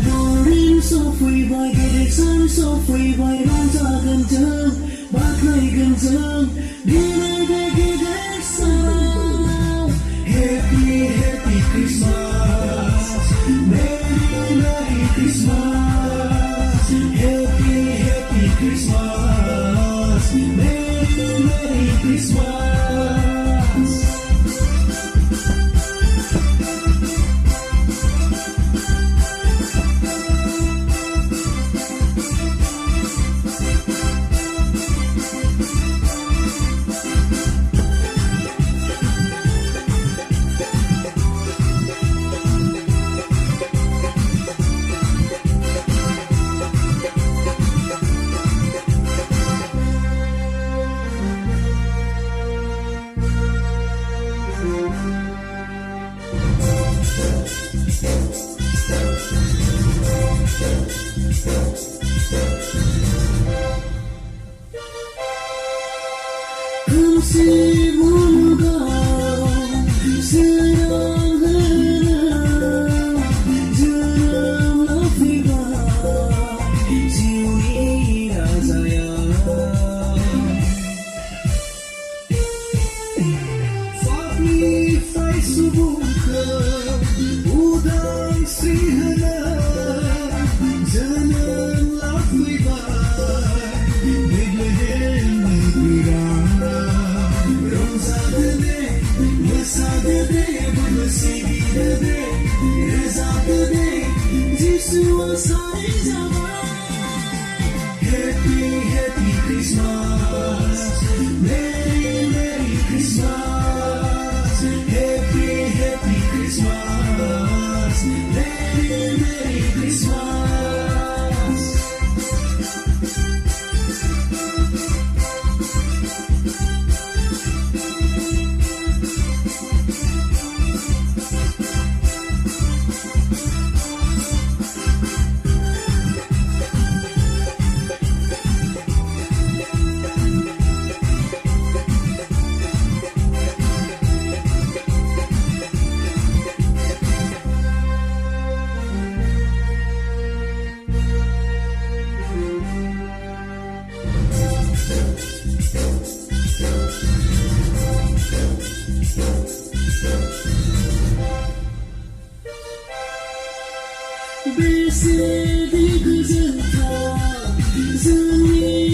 Bordin sopwibai geder sopwibai rongjagan जों बाख्नायगोन जों दिनै गेदेर सानाव Happy Happy Christmas Merry Merry Christmas Happy Happy Christmas Merry Merry Christmas खोमसि मुलुगाव सोरां होनो जोनोम लाफैबाय जिउनि राजाया पापनिफ्राय सुबुंखौ उदांस्रि होनो जोनोम लाफैबाय Happy Happy Christmas Merry Merry Christmas Happy Happy Christmas Merry Merry Christmas बेसेदि गोजोनथाव जोंनि